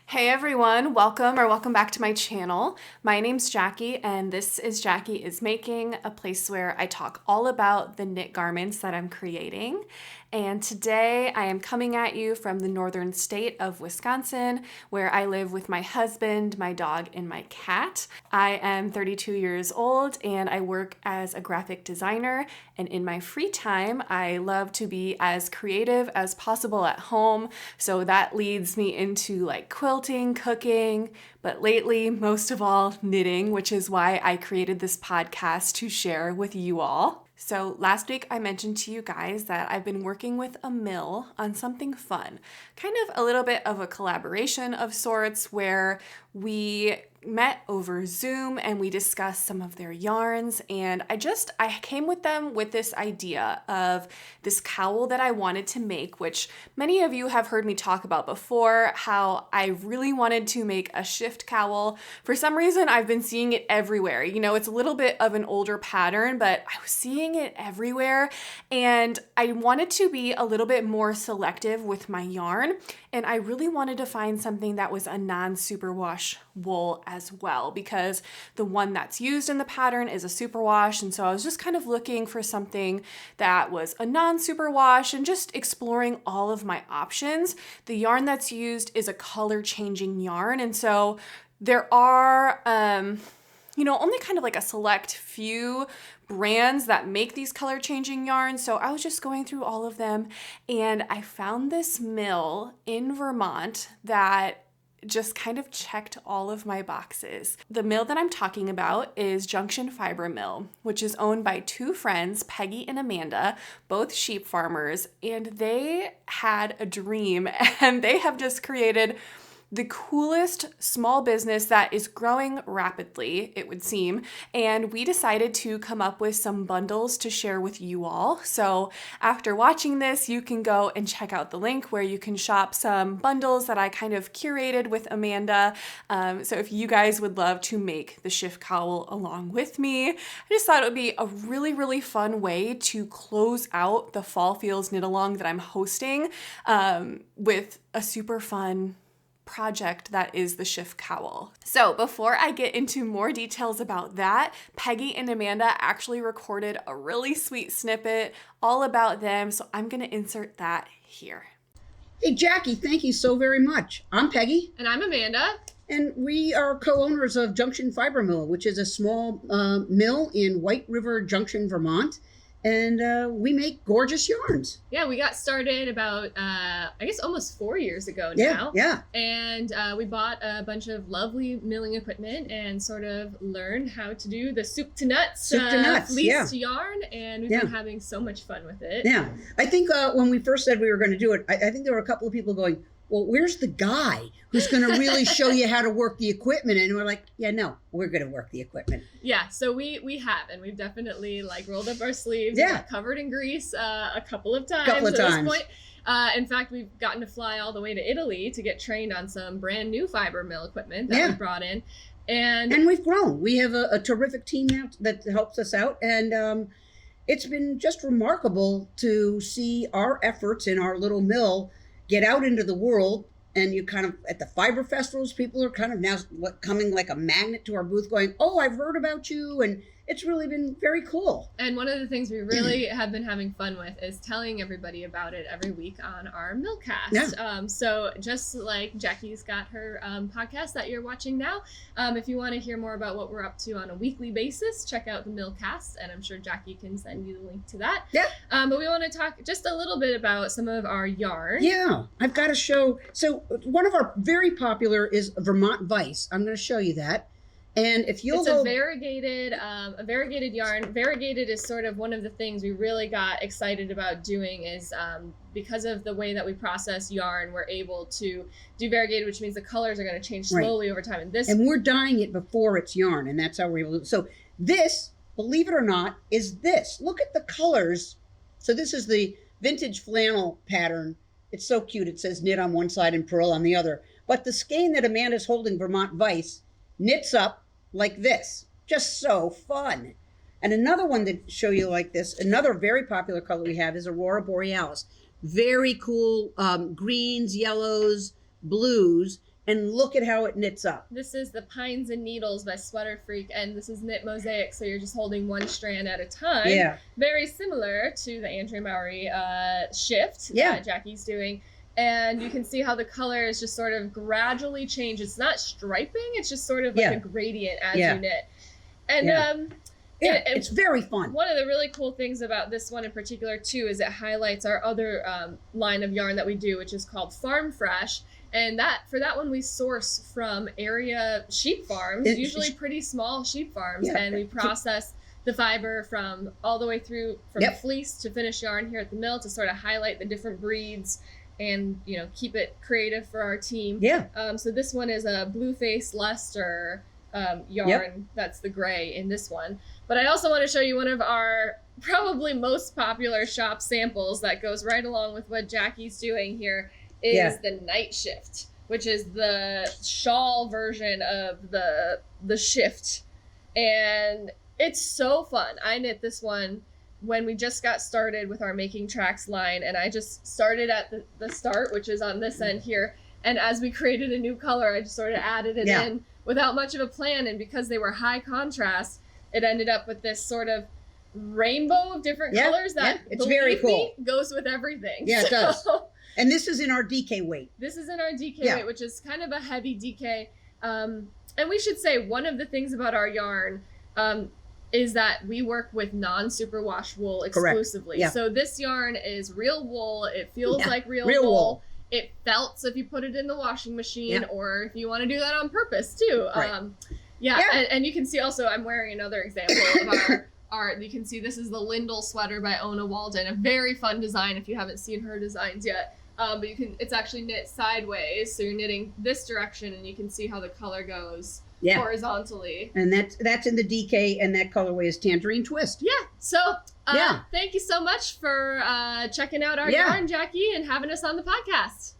Hey everyone, welcome back to my channel. My name's Jacque and this is Jacqueismaking, a place where I talk all about the knit garments that I'm creating. And today I am coming at you from the northern state of Wisconsin, where I live with my husband, my dog, and my cat. I am 32 years old and I work as a graphic designer. And in my free time, I love to be as creative as possible at home. So that leads me into like quilting, cooking, but lately, most of all, knitting, which is why I created this podcast to share with you all. So last week I mentioned to you guys that I've been working with a mill on something fun, kind of a little bit of a collaboration of sorts where we met over Zoom and we discussed some of their yarns, and I came with them with this idea of this cowl that I wanted to make, which many of you have heard me talk about before, how I really wanted to make a shift cowl. For some reason, I've been seeing it everywhere. You know, it's a little bit of an older pattern, but I was seeing it everywhere, and I wanted to be a little bit more selective with my yarn, and I really wanted to find something that was a non-superwash wool as well, because the one that's used in the pattern is a superwash, and so I was just kind of looking for something that was a non-superwash and just exploring all of my options. The yarn that's used is a color changing yarn, and so there are only kind of like a select few brands that make these color changing yarns. So I was just going through all of them and I found this mill in Vermont that just kind of checked all of my boxes. The mill that I'm talking about is Junction Fiber Mill, which is owned by two friends, Peggy and Amanda, both sheep farmers, and they had a dream and they have just created the coolest small business that is growing rapidly, it would seem, and we decided to come up with some bundles to share with you all. So after watching this, you can go and check out the link where you can shop some bundles that I kind of curated with Amanda. So if you guys would love to make the shift cowl along with me, I just thought it would be a really, really fun way to close out the Fall Feels Knit Along that I'm hosting with a super fun project that is the shift cowl. So before I get into more details about that, Peggy and Amanda actually recorded a really sweet snippet all about them, so I'm going to insert that here. Hey Jacque, thank you so very much. I'm Peggy. And I'm Amanda. And we are co-owners of Junction Fiber Mill, which is a small mill in White River Junction, Vermont. And we make gorgeous yarns. Yeah, we got started about, almost 4 years ago now. Yeah. And we bought a bunch of lovely milling equipment and sort of learned how to do the soup to nuts fleece yarn. And we've been having so much fun with it. Yeah. I think when we first said we were going to do it, I think there were a couple of people going, well, where's the guy who's going to really show you how to work the equipment? And we're like, yeah, no, we're going to work the equipment. Yeah, so we have, and we've definitely rolled up our sleeves, and got covered in grease a couple of times at this point. In fact, we've gotten to fly all the way to Italy to get trained on some brand new fiber mill equipment that we brought in. And we've grown. We have a terrific team now that helps us out. And it's been just remarkable to see our efforts in our little mill get out into the world. And you kind of, at the fiber festivals, people are kind of now coming like a magnet to our booth going, oh, I've heard about you. And it's really been very cool. And one of the things we really have been having fun with is telling everybody about it every week on our Millcast. Yeah. So just like Jackie's got her podcast that you're watching now, if you want to hear more about what we're up to on a weekly basis, check out the Millcast, and I'm sure Jacque can send you the link to that. Yeah. But we want to talk just a little bit about some of our yarn. Yeah, I've got to show. So one of our very popular is Vermont Vice. I'm going to show you that. And if you'll it's a variegated yarn. Variegated is sort of one of the things we really got excited about doing is because of the way that we process yarn, we're able to do variegated, which means the colors are going to change slowly over time. And we're dyeing it before it's yarn, and that's how we're able to. So this, believe it or not, is this. Look at the colors. So this is the vintage flannel pattern. It's so cute. It says knit on one side and purl on the other. But the skein that Amanda's holding, Vermont Vice, knits up like this. Just so fun. And another one to show you like this, another very popular color we have is Aurora Borealis. Very cool greens, yellows, blues. and look at how it knits up. This is the Pines and Needles by Sweater Freak, and this is knit mosaic, so you're just holding one strand at a time. Yeah. Very similar to the Andrea Mowry shift that Jackie's doing. And you can see how the color is just sort of gradually change. It's not striping, it's just sort of like a gradient as you knit. And it's very fun. One of the really cool things about this one in particular too is it highlights our other line of yarn that we do, which is called Farm Fresh. And for that one we source from area sheep farms, usually pretty small sheep farms, and we process the fiber from all the way through from fleece to finished yarn here at the mill to sort of highlight the different breeds and keep it creative for our team. So this one is a Blueface Leicester yarn. That's the gray in this one. But I also want to show you one of our probably most popular shop samples that goes right along with what Jackie's doing here is the Night Shift, which is the shawl version of the shift. And it's so fun. I knit this one when we just got started with our Making Tracks line, and I just started at the start, which is on this end here. And as we created a new color, I just sort of added it in without much of a plan. And because they were high contrast, it ended up with this sort of rainbow of different colors that it's very cool. Goes with everything. Yeah, it does. And this is in our DK weight. This is in our DK weight, which is kind of a heavy DK. And we should say one of the things about our yarn is that we work with non-superwash wool exclusively. So this yarn is real wool. It feels like real wool. It felts if you put it in the washing machine or if you want to do that on purpose too. And you can see also I'm wearing another example of our you can see this is the Lindell sweater by Ona Walden, a very fun design if you haven't seen her designs yet. But it's actually knit sideways, so you're knitting this direction and you can see how the color goes horizontally. And that's in the DK, and that colorway is Tangerine Twist. So thank you so much for checking out our yarn, Jackie, and having us on the podcast.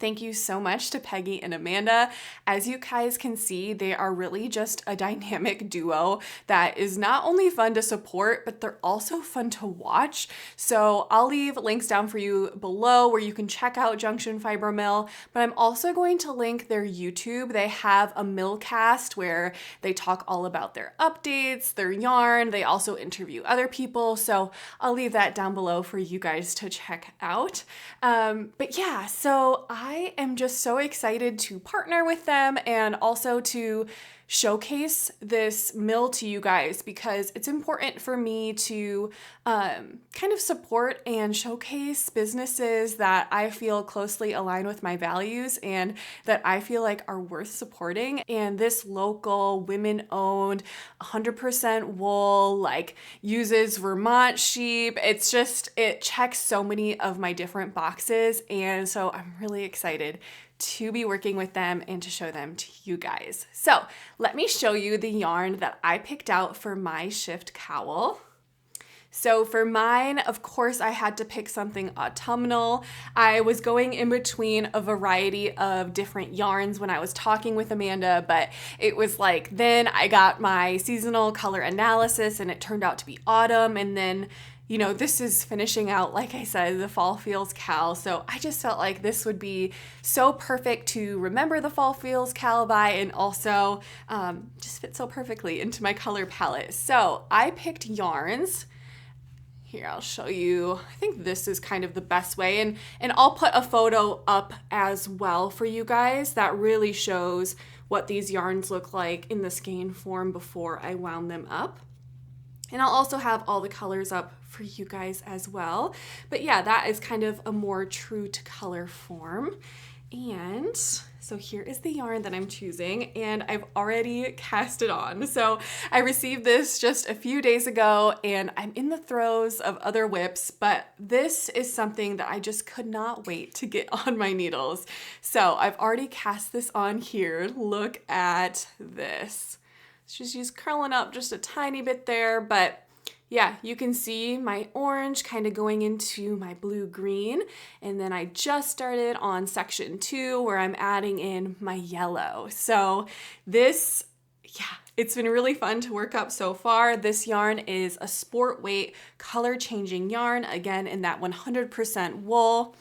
Thank you so much to Peggy and Amanda. As you guys can see, they are really just a dynamic duo that is not only fun to support, but they're also fun to watch. So I'll leave links down for you below where you can check out Junction Fiber Mill, but I'm also going to link their YouTube. They have a millcast where they talk all about their updates, their yarn. They also interview other people. So I'll leave that down below for you guys to check out. But yeah, so I am just so excited to partner with them and also to showcase this mill to you guys, because it's important for me to kind of support and showcase businesses that I feel closely align with my values and that I feel like are worth supporting. And this local women-owned 100% wool, like uses Vermont sheep. It checks so many of my different boxes. And so I'm really excited to be working with them and to show them to you guys. So let me show you the yarn that I picked out for my shift cowl. So for mine, of course, I had to pick something autumnal. I was going in between a variety of different yarns when I was talking with Amanda, but it was like, then I got my seasonal color analysis and it turned out to be autumn. And then this is finishing out, like I said, the Fall Feels Cal. So I just felt like this would be so perfect to remember the Fall Feels Cal by, and also just fit so perfectly into my color palette. So I picked yarns. Here, I'll show you. I think this is kind of the best way. And I'll put a photo up as well for you guys that really shows what these yarns look like in the skein form before I wound them up. And I'll also have all the colors up for you guys as well. But yeah, that is kind of a more true to color form. And so here is the yarn that I'm choosing, and I've already cast it on. So I received this just a few days ago, and I'm in the throes of other whips, but this is something that I just could not wait to get on my needles. So I've already cast this on here. Look at this. She's curling up just a tiny bit there, but yeah, you can see my orange kind of going into my blue-green, and then I just started on section 2 where I'm adding in my yellow. So this, it's been really fun to work up so far. This yarn is a sport weight color changing yarn, again in that 100% wool.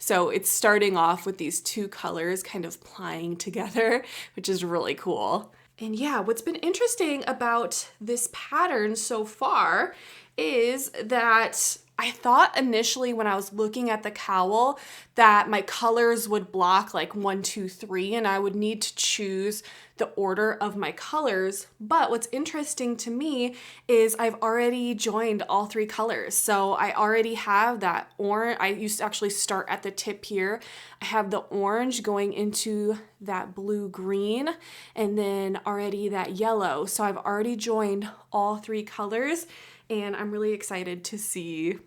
So it's starting off with these two colors kind of plying together, which is really cool. And yeah, what's been interesting about this pattern so far is that I thought initially when I was looking at the cowl that my colors would block like 1, 2, 3, and I would need to choose the order of my colors. But what's interesting to me is I've already joined all 3 colors. So I already have that orange. I used to actually start at the tip here. I have the orange going into that blue green, and then already that yellow. So I've already joined all 3 colors, and I'm really excited to see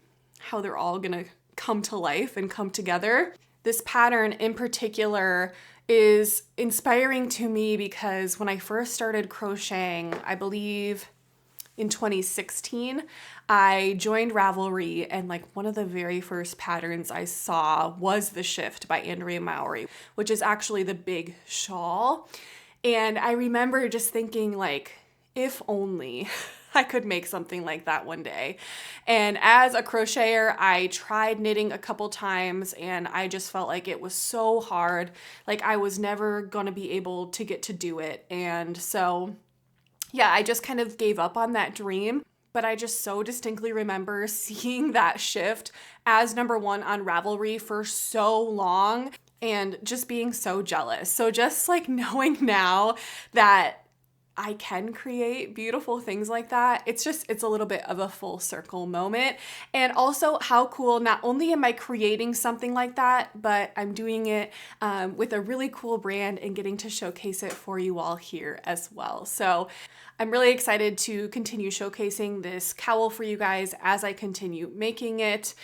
how they're all gonna come to life and come together. This pattern in particular is inspiring to me because when I first started crocheting, I believe in 2016, I joined Ravelry, and like one of the very first patterns I saw was The Shift by Andrea Mowry, which is actually the big shawl. And I remember just thinking like, if only I could make something like that one day. And as a crocheter, I tried knitting a couple times and I just felt like it was so hard. Like I was never gonna be able to get to do it. And so, yeah, I just kind of gave up on that dream. But I just so distinctly remember seeing that shift as #1 on Ravelry for so long and just being so jealous. So just like knowing now that I can create beautiful things like that. It's a little bit of a full circle moment. And also how cool, not only am I creating something like that, but I'm doing it with a really cool brand and getting to showcase it for you all here as well. So I'm really excited to continue showcasing this cowl for you guys as I continue making it.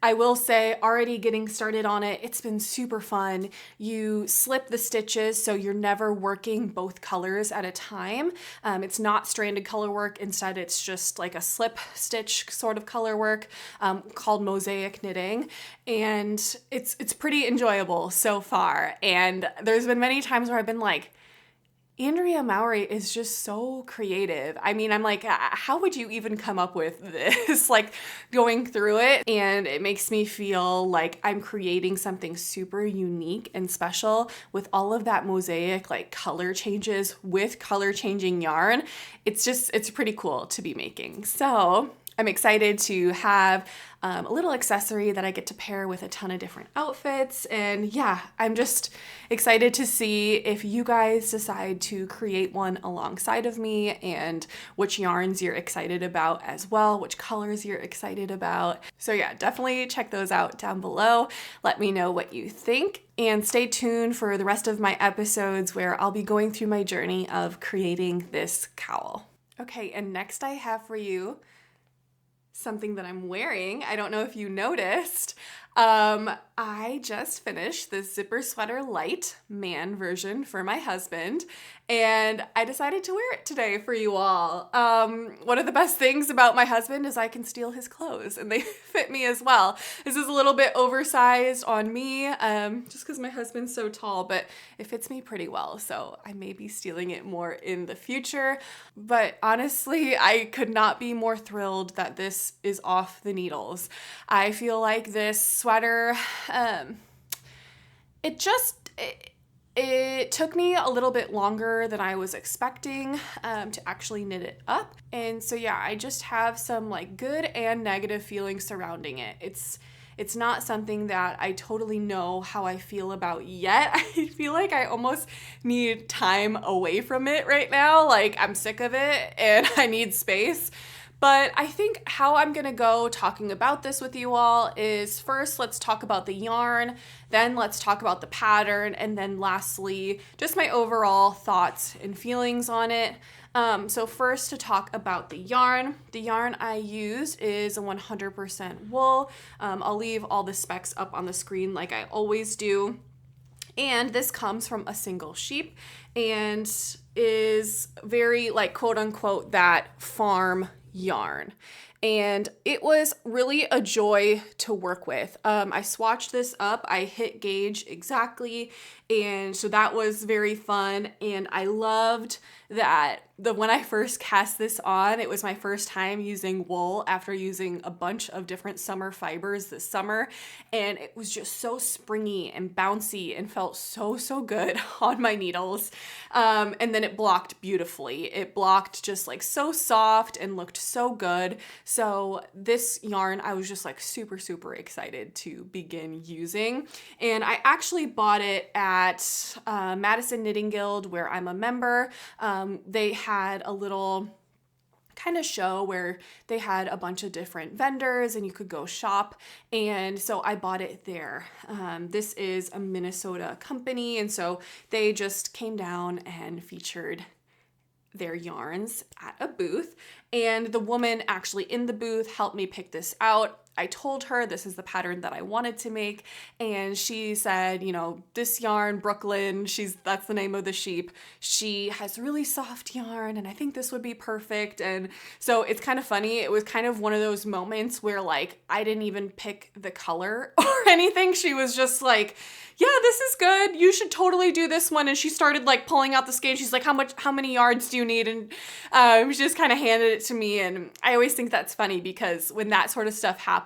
I will say, already getting started on it, it's been super fun. You slip the stitches so you're never working both colors at a time. It's not stranded color work. Instead, it's just like a slip stitch sort of color work called mosaic knitting. And it's pretty enjoyable so far. And there's been many times where I've been like, Andrea Mowry is just so creative. I mean, I'm like, how would you even come up with this? Like going through it, and it makes me feel like I'm creating something super unique and special with all of that mosaic, like color changes with color changing yarn. It's pretty cool to be making. So I'm excited to have a little accessory that I get to pair with a ton of different outfits. And yeah, I'm just excited to see if you guys decide to create one alongside of me and which yarns you're excited about as well, which colors you're excited about. So yeah, definitely check those out down below. Let me know what you think. And stay tuned for the rest of my episodes where I'll be going through my journey of creating this cowl. Okay, and next I have for you something that I'm wearing. I don't know if you noticed. I just finished the zipper sweater light man version for my husband, and I decided to wear it today for you all. One of the best things about my husband is I can steal his clothes and they fit me as well. This is a little bit oversized on me, just because my husband's so tall, but it fits me pretty well. So I may be stealing it more in the future, but honestly, I could not be more thrilled that this is off the needles. I feel like this sweater, it took me a little bit longer than I was expecting to actually knit it up. And so yeah, I just have some like good and negative feelings surrounding it. It's not something that I totally know how I feel about yet. I feel like I almost need time away from it right now. Like I'm sick of it and I need space. But I think how I'm gonna go talking about this with you all is first, let's talk about the yarn, then let's talk about the pattern, and then lastly, just my overall thoughts and feelings on it. So first to talk about the yarn I used is a 100% wool. I'll leave all the specs up on the screen like I always do. And this comes from a single sheep and is very like quote unquote that farm yarn. And it was really a joy to work with. I swatched this up, I hit gauge exactly, and so that was very fun. And I loved that when I first cast this on, it was my first time using wool after using a bunch of different summer fibers this summer. And it was just so springy and bouncy and felt so, so good on my needles. And then it blocked beautifully. It blocked just like so soft and looked so good. So this yarn, I was just like super, super excited to begin using. And I actually bought it at Madison Knitting Guild, where I'm a member. They had a little kind of show where they had a bunch of different vendors and you could go shop. And so I bought it there. This is a Minnesota company. And so they just came down and featured their yarns at a booth. And the woman actually in the booth helped me pick this out. I told her this is the pattern that I wanted to make, and she said, you know, this yarn, Brooklyn, that's the name of the sheep. She has really soft yarn, and I think this would be perfect. And so it's kind of funny. It was kind of one of those moments where like I didn't even pick the color or anything. She was just like, yeah, this is good. You should totally do this one. And she started like pulling out the skein. She's like, how many yards do you need? And she just kind of handed it to me. And I always think that's funny because when that sort of stuff happens,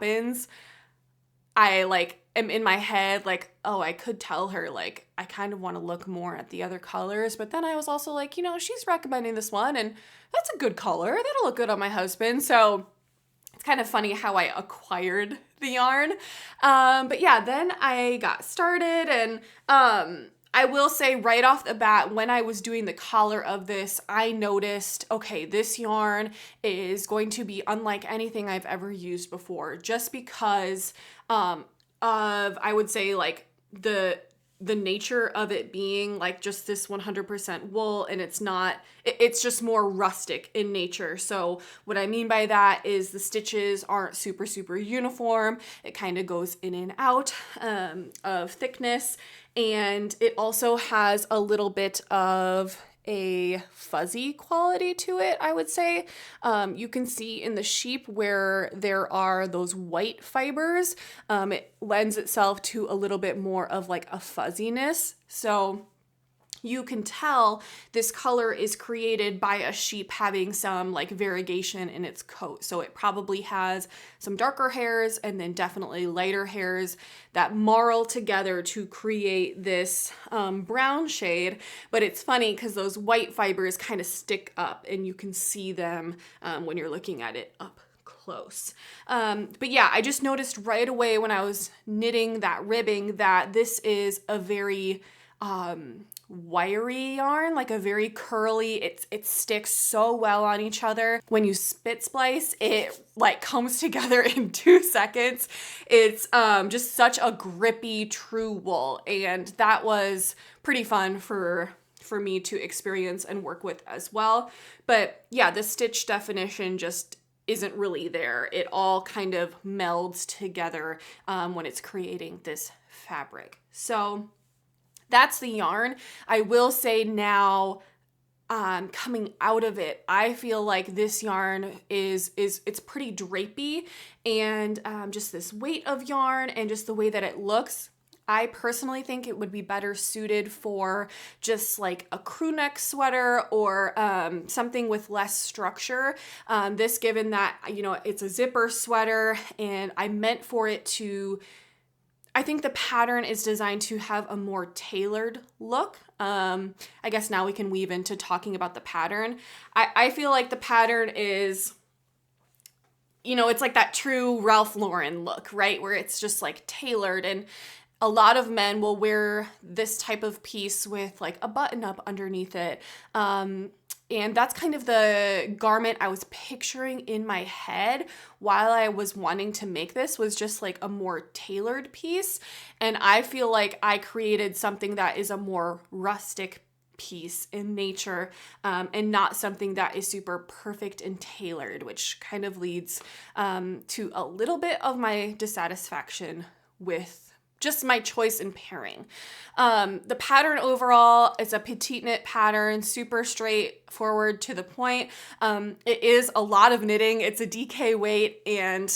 I like am in my head like, oh, I could tell her like, I kind of want to look more at the other colors. But then I was also like, you know, she's recommending this one and that's a good color. That'll look good on my husband. So it's kind of funny how I acquired the yarn. But yeah, then I got started and I will say right off the bat, when I was doing the collar of this, I noticed, okay, this yarn is going to be unlike anything I've ever used before, just because of, I would say, like the nature of it being like just this 100% wool, and it's just more rustic in nature. So what I mean by that is the stitches aren't super, super uniform. It kind of goes in and out of thickness. And it also has a little bit of a fuzzy quality to it, I would say. You can see in the sheep where there are those white fibers, it lends itself to a little bit more of like a fuzziness. So you can tell this color is created by a sheep having some like variegation in its coat. So it probably has some darker hairs and then definitely lighter hairs that marl together to create this brown shade. But it's funny because those white fibers kind of stick up and you can see them when you're looking at it up close. But yeah, I just noticed right away when I was knitting that ribbing that this is a very wiry yarn, like a very curly, it sticks so well on each other. When you spit splice, it like comes together in 2 seconds. It's just such a grippy true wool, and that was pretty fun for me to experience and work with as well. But yeah, the stitch definition just isn't really there. It all kind of melds together when it's creating this fabric. So that's the yarn. I will say now, coming out of it, I feel like this yarn it's pretty drapey, and just this weight of yarn and just the way that it looks, I personally think it would be better suited for just like a crew neck sweater or something with less structure. This, given that, you know, it's a zipper sweater and I meant for it to, I think the pattern is designed to have a more tailored look. I guess now we can weave into talking about the pattern. I feel like the pattern is, you know, it's like that true Ralph Lauren look, right? Where it's just like tailored, and a lot of men will wear this type of piece with like a button up underneath it. And that's kind of the garment I was picturing in my head while I was wanting to make this, was just like a more tailored piece. And I feel like I created something that is a more rustic piece in nature, and not something that is super perfect and tailored, which kind of leads to a little bit of my dissatisfaction with just my choice in pairing. The pattern overall is a PetiteKnit pattern, super straightforward to the point. It is a lot of knitting. It's a DK weight, and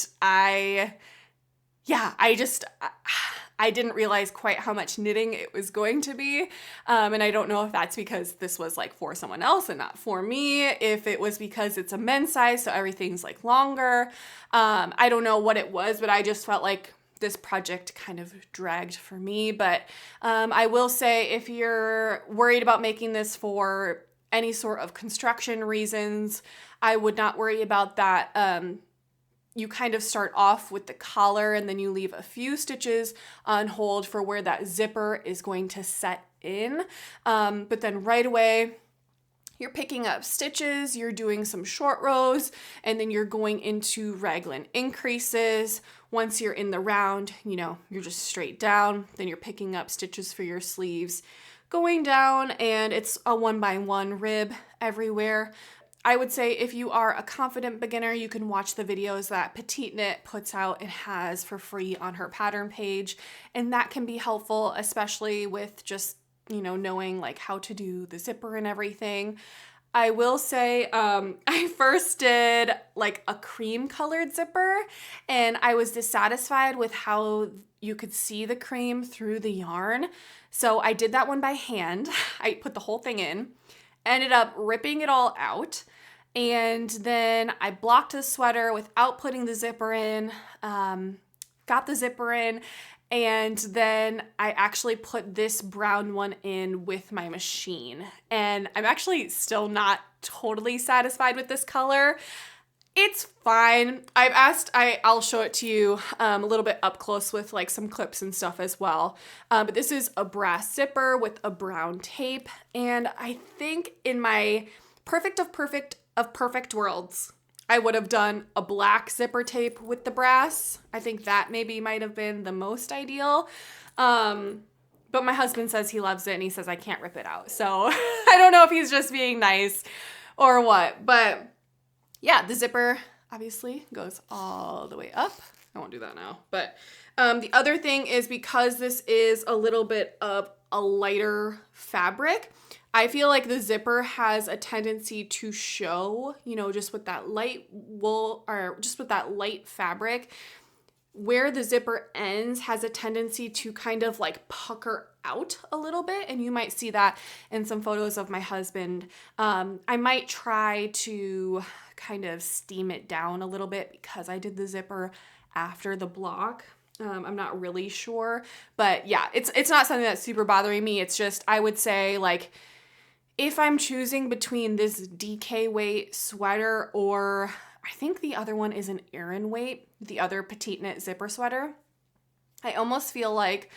I didn't realize quite how much knitting it was going to be. And I don't know if that's because this was like for someone else and not for me, if it was because it's a men's size, so everything's like longer. I don't know what it was, but I just felt like this project kind of dragged for me. But I will say, if you're worried about making this for any sort of construction reasons, I would not worry about that. You kind of start off with the collar and then you leave a few stitches on hold for where that zipper is going to set in. But then right away, you're picking up stitches, you're doing some short rows, and then you're going into raglan increases. Once you're in the round, you're just straight down. Then you're picking up stitches for your sleeves, going down, and it's a 1x1 rib everywhere. I would say if you are a confident beginner, you can watch the videos that PetiteKnit puts out and has for free on her pattern page. And that can be helpful, especially with just, knowing like how to do the zipper and everything. I will say I first did like a cream colored zipper, and I was dissatisfied with how you could see the cream through the yarn. So I did that one by hand. I put the whole thing in, ended up ripping it all out. And then I blocked the sweater without putting the zipper in, got the zipper in, and then I actually put this brown one in with my machine. And I'm actually still not totally satisfied with this color. It's fine. I'll show it to you a little bit up close with like some clips and stuff as well. But this is a brass zipper with a brown tape. And I think in my perfect worlds, I would have done a black zipper tape with the brass. I think that maybe might have been the most ideal. But my husband says he loves it and he says I can't rip it out. So I don't know if he's just being nice or what. But yeah, the zipper obviously goes all the way up. I won't do that now. But the other thing is, because this is a little bit of a lighter fabric, I feel like the zipper has a tendency to show, just with that light wool or just with that light fabric, where the zipper ends has a tendency to kind of like pucker out a little bit. And you might see that in some photos of my husband. I might try to kind of steam it down a little bit because I did the zipper after the block. I'm not really sure, but yeah, it's not something that's super bothering me. It's just, I would say, like, if I'm choosing between this DK weight sweater or I think the other one is an Aran weight, the other PetiteKnit zipper sweater, I almost feel like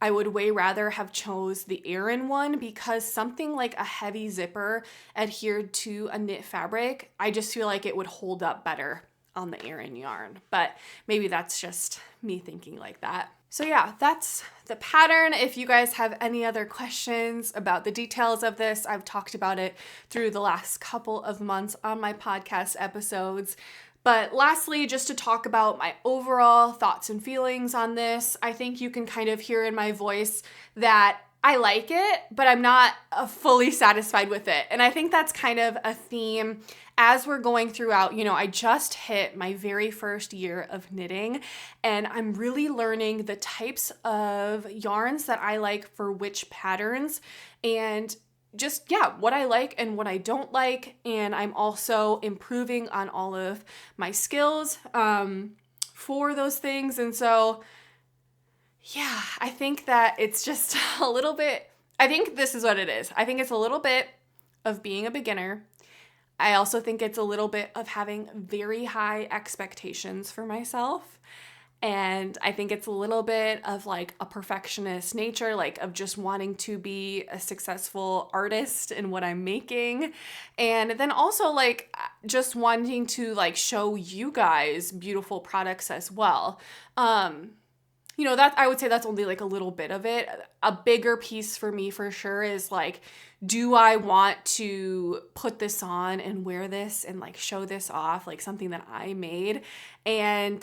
I would way rather have chose the Aran one, because something like a heavy zipper adhered to a knit fabric, I just feel like it would hold up better on the Aran yarn. But maybe that's just me thinking like that. So yeah, that's the pattern. If you guys have any other questions about the details of this, I've talked about it through the last couple of months on my podcast episodes. But lastly, just to talk about my overall thoughts and feelings on this, I think you can kind of hear in my voice that I like it, but I'm not fully satisfied with it. And I think that's kind of a theme as we're going throughout. I just hit my very first year of knitting, and I'm really learning the types of yarns that I like for which patterns, and just, what I like and what I don't like. And I'm also improving on all of my skills for those things. And so yeah, I think that it's just a little bit, I think this is what it is. I think it's a little bit of being a beginner. I also think it's a little bit of having very high expectations for myself. And I think it's a little bit of like a perfectionist nature, like of just wanting to be a successful artist in what I'm making. And then also like just wanting to like show you guys beautiful products as well. That I would say that's only like a little bit of it. A bigger piece for me for sure is like, do I want to put this on and wear this and like show this off, like something that I made? And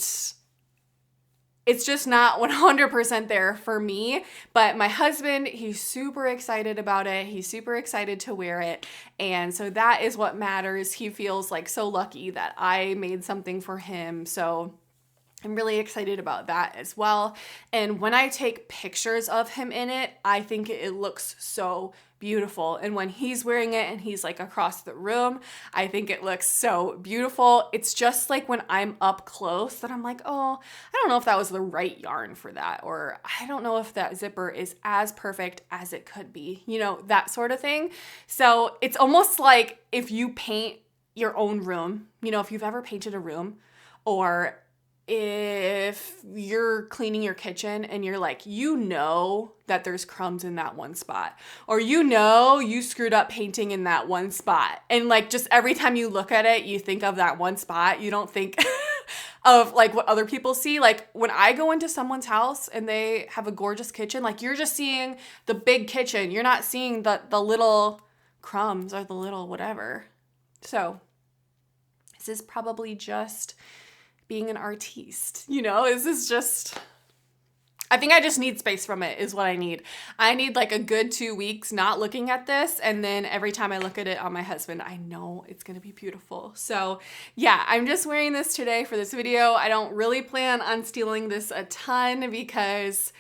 it's just not 100% there for me. But my husband, he's super excited about it. He's super excited to wear it. And so that is what matters. He feels like so lucky that I made something for him. So I'm really excited about that as well. And when I take pictures of him in it, I think it looks so beautiful. And when he's wearing it and he's like across the room, I think it looks so beautiful. It's just like when I'm up close that I'm like, oh, I don't know if that was the right yarn for that, or I don't know if that zipper is as perfect as it could be, you know, that sort of thing. So it's almost like if you paint your own room, you know, if you've ever painted a room, or if you're cleaning your kitchen and you're like, you know that there's crumbs in that one spot, or you know you screwed up painting in that one spot, and like just every time you look at it, you think of that one spot. You don't think of like what other people see. Like when I go into someone's house and they have a gorgeous kitchen, like you're just seeing the big kitchen. You're not seeing the little crumbs or the little whatever. So this is probably just being an artiste, you know. This is just, I think I just need space from it is what I need. I need like a good 2 weeks not looking at this, and then every time I look at it on my husband, I know it's gonna be beautiful. So yeah, I'm just wearing this today for this video. I don't really plan on stealing this a ton because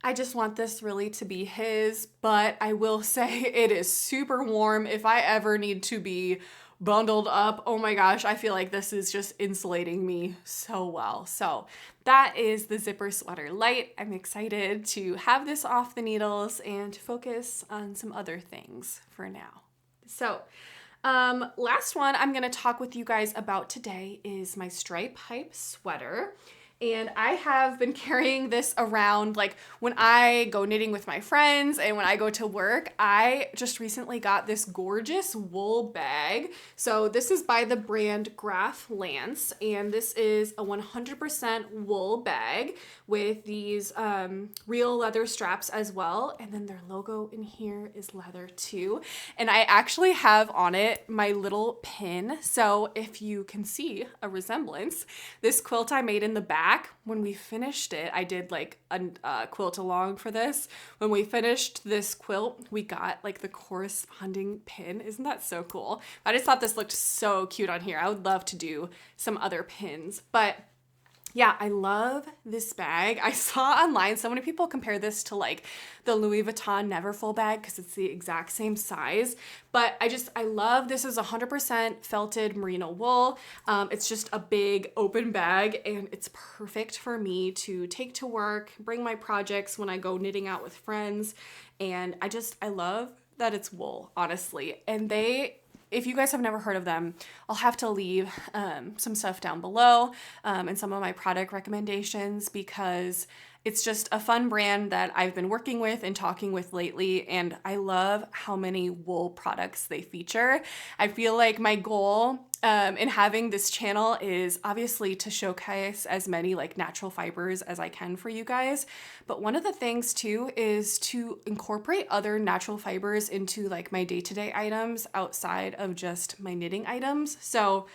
I just want this really to be his, but I will say it is super warm. If I ever need to be bundled up, oh my gosh, I feel like this is just insulating me so well. So that is the Zipper Sweater Light. I'm excited to have this off the needles and focus on some other things for now. So last one I'm going to talk with you guys about today is my stripe hype sweater. And I have been carrying this around like when I go knitting with my friends and when I go to work. I just recently got this gorgeous wool bag. So this is by the brand Graf Lance, and this is a 100% wool bag with these real leather straps as well. And then their logo in here is leather too. And I actually have on it my little pin. So if you can see a resemblance, this quilt I made in the back, when we finished it, I did like a quilt along for this. When we finished this quilt, we got like the corresponding pin. Isn't that so cool? I just thought this looked so cute on here. I would love to do some other pins, but yeah, I love this bag. I saw online so many people compare this to like the Louis Vuitton Neverfull bag because it's the exact same size. But I love this is 100% felted merino wool. It's just a big open bag, and it's perfect for me to take to work, bring my projects when I go knitting out with friends. And I love that it's wool, honestly. And if you guys have never heard of them, I'll have to leave some stuff down below and some of my product recommendations, because it's just a fun brand that I've been working with and talking with lately, and I love how many wool products they feature. I feel like my goal in having this channel is obviously to showcase as many like natural fibers as I can for you guys. But one of the things too is to incorporate other natural fibers into like my day-to-day items outside of just my knitting items. So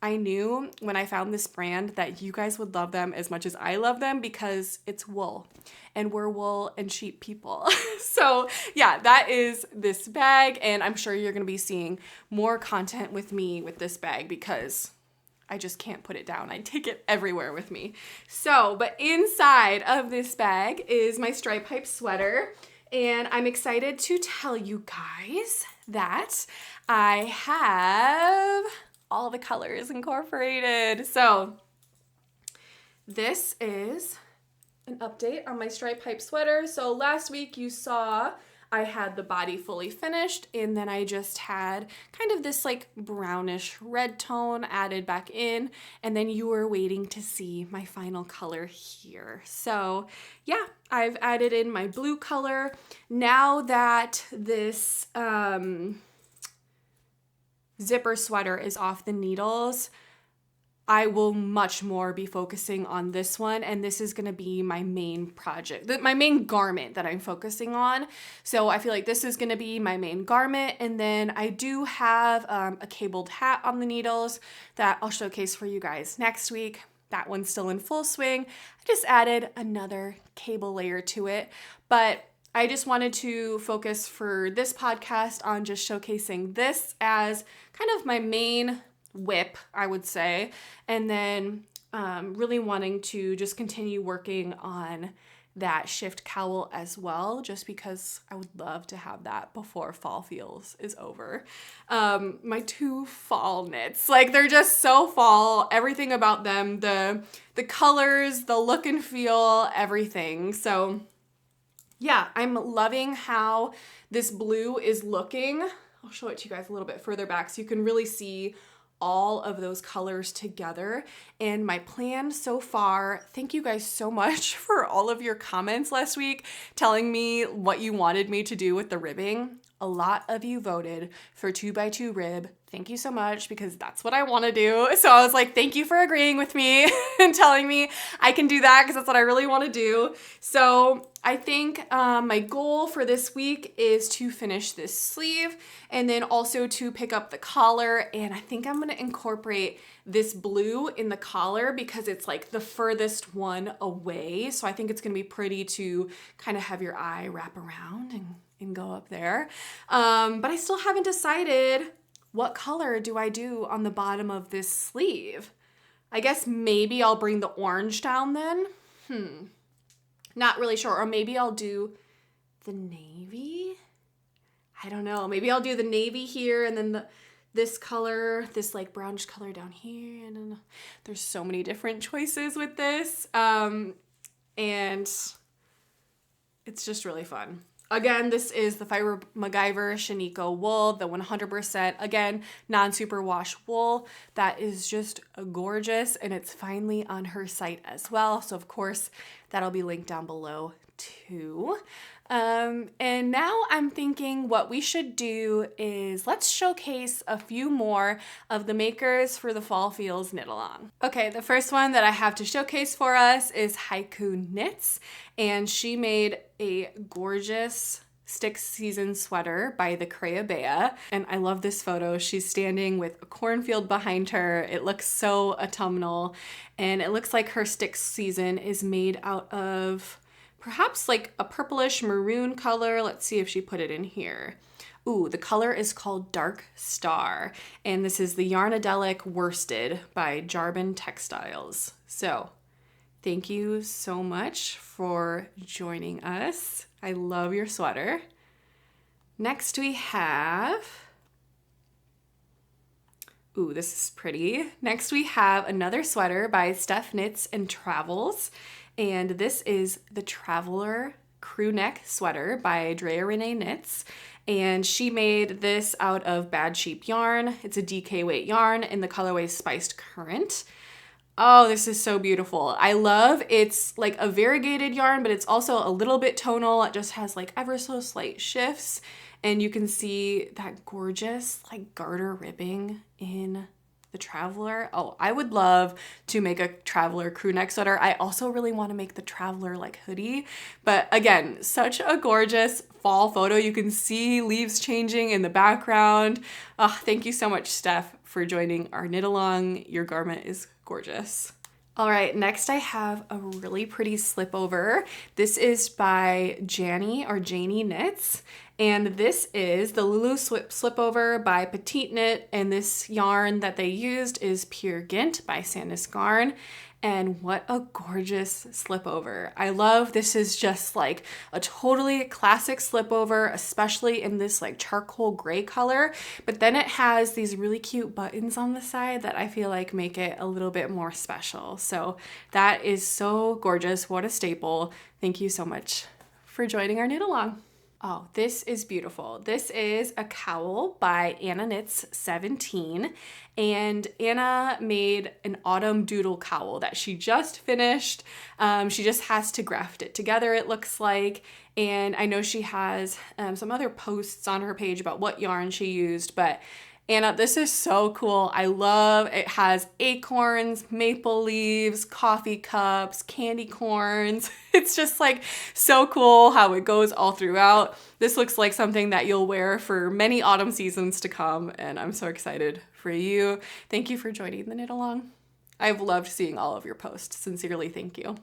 I knew when I found this brand that you guys would love them as much as I love them, because it's wool and we're wool and sheep people. So yeah, that is this bag, and I'm sure you're going to be seeing more content with me with this bag because I just can't put it down. I take it everywhere with me. So, but inside of this bag is my stripe hype sweater, and I'm excited to tell you guys that I have all the colors incorporated. So this is an update on my stripe hype sweater. So last week you saw I had the body fully finished, and then I just had kind of this like brownish red tone added back in, and then you were waiting to see my final color here. So yeah, I've added in my blue color. Now that this zipper sweater is off the needles, I will much more be focusing on this one, and this is going to be my main project, my main garment that I'm focusing on. So I feel like this is going to be my main garment, and then I do have a cabled hat on the needles that I'll showcase for you guys next week. That one's still in full swing. I just added another cable layer to it, but I just wanted to focus for this podcast on just showcasing this as kind of my main whip, I would say. And then really wanting to just continue working on that shift cowl as well, just because I would love to have that before Fall Feels is over. My 2 fall knits, like they're just so fall, everything about them, the colors, the look and feel, everything. So yeah, I'm loving how this blue is looking. I'll show it to you guys a little bit further back so you can really see all of those colors together. And my plan so far, thank you guys so much for all of your comments last week telling me what you wanted me to do with the ribbing. A lot of you voted for 2x2 rib. Thank you so much, because that's what I want to do. So I was like, thank you for agreeing with me and telling me I can do that, because that's what I really want to do. So I think my goal for this week is to finish this sleeve and then also to pick up the collar. And I think I'm going to incorporate this blue in the collar because it's like the furthest one away. So I think it's going to be pretty to kind of have your eye wrap around and go up there. But I still haven't decided what color do I do on the bottom of this sleeve. I guess maybe I'll bring the orange down then. Not really sure. Or maybe I'll do the navy. I don't know. Maybe I'll do the navy here and then this color, this like brownish color down here. I don't know. There's so many different choices with this. And it's just really fun. Again, this is the Fiber MacGyver Shiniko wool, the 100%, again, non-superwash wool. That is just gorgeous, and it's finally on her site as well. So, of course, that'll be linked down below too. And now I'm thinking what we should do is let's showcase a few more of the makers for the Fall Feels knit along. Okay, the first one that I have to showcase for us is Haiku Knits, and she made a gorgeous stick season sweater by the Crea. And I love this photo. She's standing with a cornfield behind her. It looks so autumnal, and it looks like her stick season is made out of perhaps like a purplish maroon color. Let's see if she put it in here. Ooh, the color is called Dark Star, and this is the Yarnadelic Worsted by Jarbin Textiles. So thank you so much for joining us. I love your sweater. Next we have, ooh, this is pretty. Next we have another sweater by Steph Knits and Travels. And this is the Traveler crew neck sweater by Drea Renee Knits. And she made this out of Bad Sheep yarn. It's a DK weight yarn in the colorway Spiced Currant. Oh, this is so beautiful. I love it's like a variegated yarn, but it's also a little bit tonal. It just has like ever so slight shifts. And you can see that gorgeous like garter ribbing in the Traveler. Oh, I would love to make a Traveler crew neck sweater. I also really want to make the Traveler like hoodie. But again, such a gorgeous fall photo. You can see leaves changing in the background. Oh, thank you so much, Steph, for joining our knit along. Your garment is gorgeous. All right, next I have a really pretty slipover. This is by Janie Knits. And this is the Lulu Slipover by PetiteKnit, and this yarn that they used is Pure Gint by Sandnes Garn. And what a gorgeous slipover. I love this is just like a totally classic slipover, especially in this like charcoal gray color. But then it has these really cute buttons on the side that I feel like make it a little bit more special. So that is so gorgeous. What a staple. Thank you so much for joining our knit along. Oh, this is beautiful. This is a cowl by Anna Knits 17, and Anna made an autumn doodle cowl that she just finished. She just has to graft it together, it looks like, and I know she has some other posts on her page about what yarn she used, but Anna, this is so cool. I love it. Has acorns, maple leaves, coffee cups, candy corns. It's just like so cool how it goes all throughout. This looks like something that you'll wear for many autumn seasons to come, and I'm so excited for you. Thank you for joining the knit along. I've loved seeing all of your posts. Sincerely, thank you.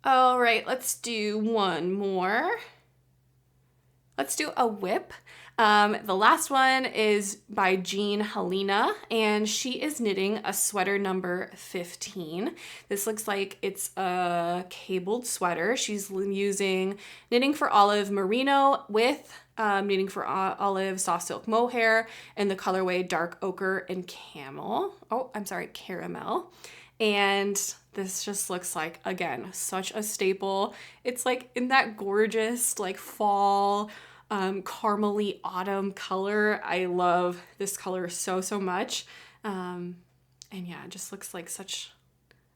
All right, let's do one more. Let's do a whip. The last one is by Jean Helena, and she is knitting a sweater number 15. This looks like it's a cabled sweater. She's using Knitting for Olive merino with Knitting for Olive soft silk mohair in the colorway dark ochre and caramel. And this just looks like, again, such a staple. It's like in that gorgeous like fall caramely autumn color. I love this color so much. And yeah, it just looks like such,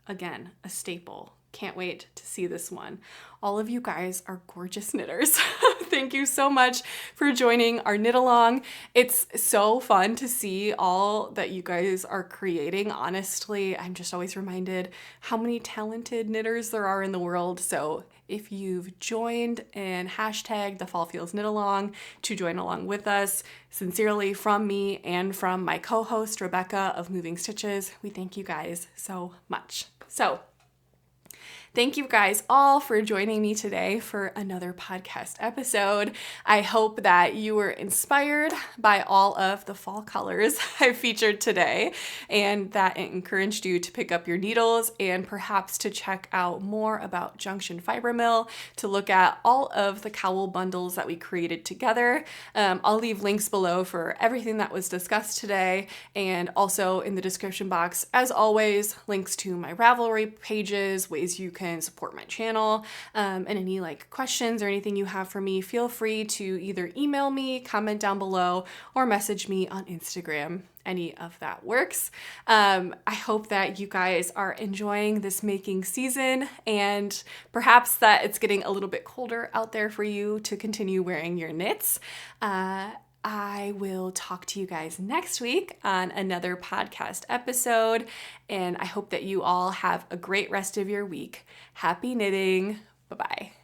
again, a staple. Can't wait to see this one. All of you guys are gorgeous knitters. Thank you so much for joining our knit along. It's so fun to see all that you guys are creating. Honestly, I'm just always reminded how many talented knitters there are in the world. So if you've joined and hashtag the Fall Feels Knit Along to join along with us, sincerely from me and from my co-host Rebecca of Moving Stitches, we thank you guys so much. So thank you guys all for joining me today for another podcast episode. I hope that you were inspired by all of the fall colors I featured today and that it encouraged you to pick up your needles and perhaps to check out more about Junction Fiber Mill, to look at all of the cowl bundles that we created together. I'll leave links below for everything that was discussed today, and also in the description box, as always, links to my Ravelry pages, ways you can support my channel, and any like questions or anything you have for me, feel free to either email me, comment down below, or message me on Instagram. Any of that works. I hope that you guys are enjoying this making season, and perhaps that it's getting a little bit colder out there for you to continue wearing your knits. I will talk to you guys next week on another podcast episode, and I hope that you all have a great rest of your week. Happy knitting. Bye-bye.